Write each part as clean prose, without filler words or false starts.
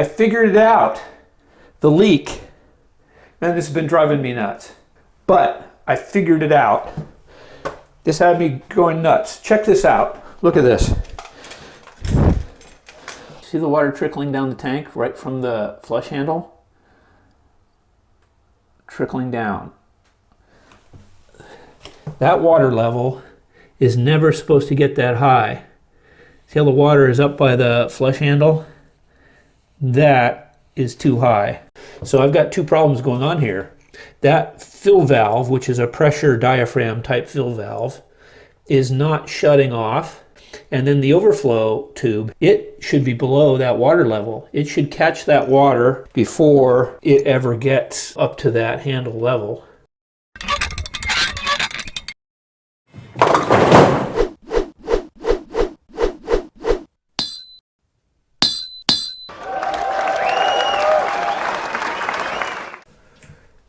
I figured it out. The leak. Man, this has been driving me nuts. But I figured it out. This had me going nuts. Check this out. Look at this. See the water trickling down the tank right from the flush handle? Trickling down. That water level is never supposed to get that high. See how the water is up by the flush handle? That is too high. So I've got two problems going on here. That fill valve, which is a pressure diaphragm type fill valve, is not shutting off. And then the overflow tube, it should be below that water level. It should catch that water before it ever gets up to that handle level.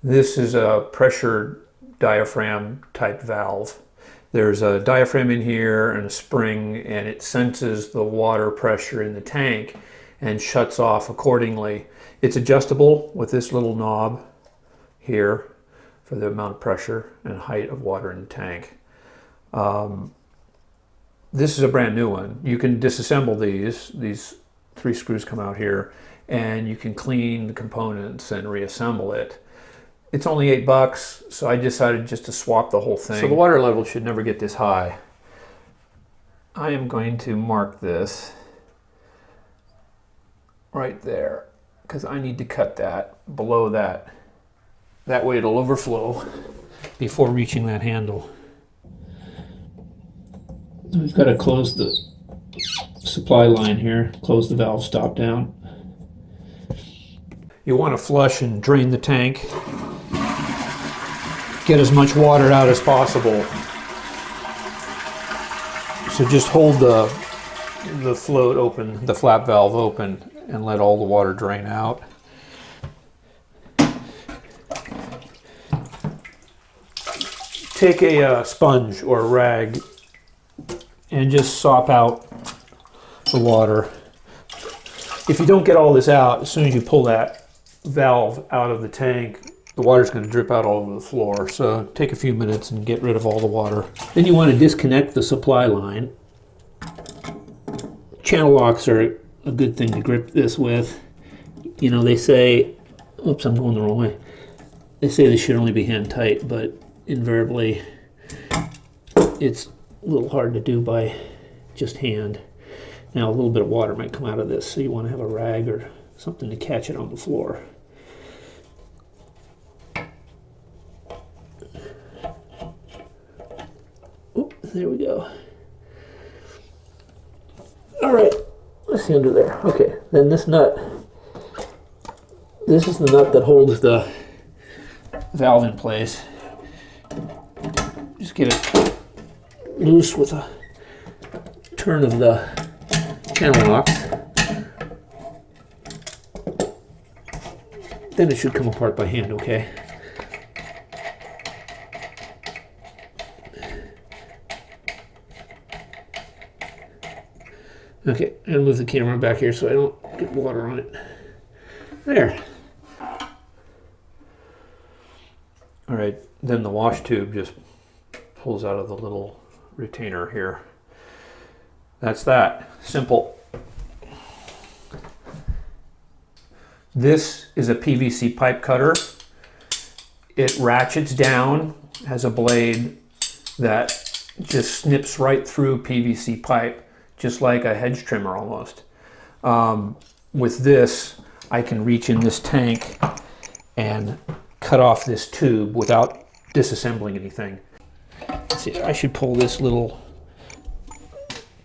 This is a pressure diaphragm type valve. There's a diaphragm in here and a spring, and it senses the water pressure in the tank and shuts off accordingly. It's adjustable with this little knob here for the amount of pressure and height of water in the tank. This is a brand new one. You can disassemble these 3 screws come out here, and you can clean the components and reassemble it. It's only $8, so I decided just to swap the whole thing. So the water level should never get this high. I am going to mark this right there because I need to cut that below that. That way it'll overflow before reaching that handle. We've got to close the supply line here, close the valve stop down. You want to flush and drain the tank. Get as much water out as possible. So just hold the float open, the flap valve open, and let all the water drain out. Take a sponge or a rag and just sop out the water. If you don't get all this out, as soon as you pull that valve out of the tank, the water's going to drip out all over the floor. So take a few minutes and get rid of all the water. Then you want to disconnect the supply line. Channel locks are a good thing to grip this with. You know, they say, oops, I'm going the wrong way. They say this should only be hand tight, but invariably it's a little hard to do by just hand. Now a little bit of water might come out of this, so you want to have a rag or something to catch it on the floor. Oh, there we go. All right, let's see under there. Okay, then this nut, this is the nut that holds the valve in place. Just get it loose with a turn of the channel lock. Then it should come apart by hand, okay? Okay, I'm gonna move the camera back here so I don't get water on it. There. All right, then the wash tube just pulls out of the little retainer here. That's that. Simple. This is a PVC pipe cutter. It ratchets down, has a blade that just snips right through PVC pipe, just like a hedge trimmer almost. With this, I can reach in this tank and cut off this tube without disassembling anything. Let's see, I should pull this little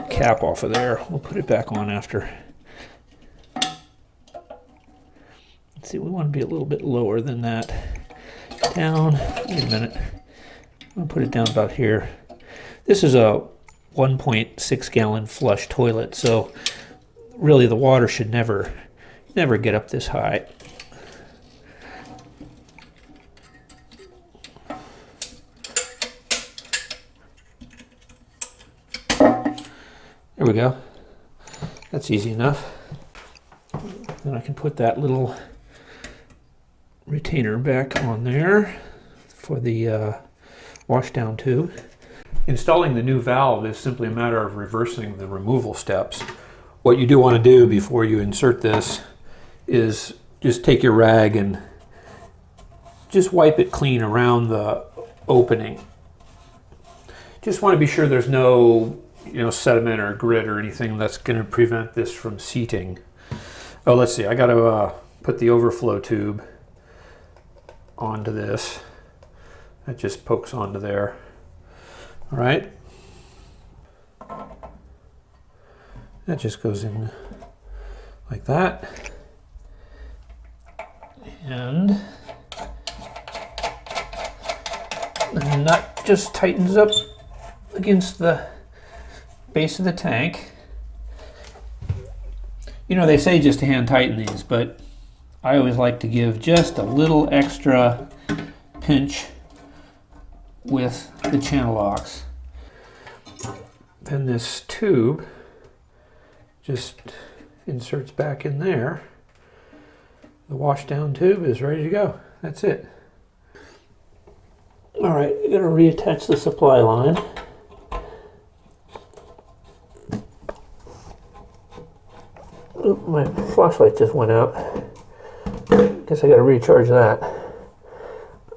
cap off of there. We'll put it back on after. Let's see, we want to be a little bit lower than that. Down, wait a minute. I'm gonna put it down about here. This is a 1.6 gallon flush toilet, so really the water should never get up this high. There we go. That's easy enough. Then I can put that little retainer back on there for the washdown tube. Installing the new valve is simply a matter of reversing the removal steps. What you do want to do before you insert this is just take your rag and just wipe it clean around the opening. Just want to be sure there's no sediment or grit or anything that's going to prevent this from seating. Oh, let's see, I got to put the overflow tube onto this. That just pokes onto there. All right. That just goes in like that. And the nut just tightens up against the base of the tank. They say just to hand tighten these, but I always like to give just a little extra pinch with the channel locks. Then this tube just inserts back in there. The washdown tube is ready to go. That's it. All right, I'm going to reattach the supply line. Oop, my flashlight just went out. Guess I got to recharge that.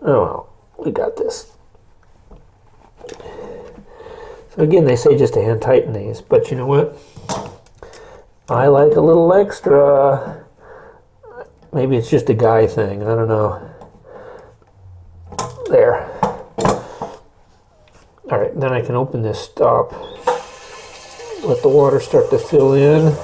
Oh well, we got this. So again, they say just to hand tighten these, but you know what? I like a little extra. Maybe it's just a guy thing, I don't know. There. All right, then I can open this stop. Let the water start to fill in.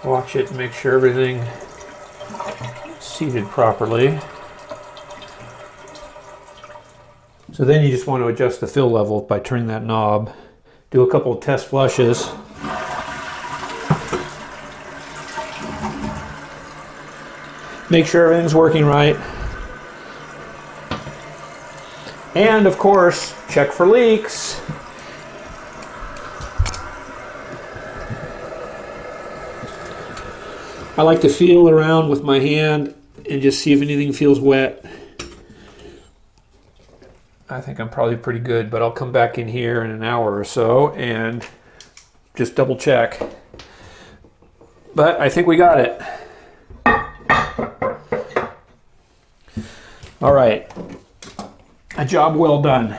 Watch it and make sure everything is seated properly. So then you just want to adjust the fill level by turning that knob. Do a couple of test flushes. Make sure everything's working right. And of course, check for leaks. I like to feel around with my hand and just see if anything feels wet. I think I'm probably pretty good, but I'll come back in here in an hour or so and just double check. But I think we got it. All right, a job well done.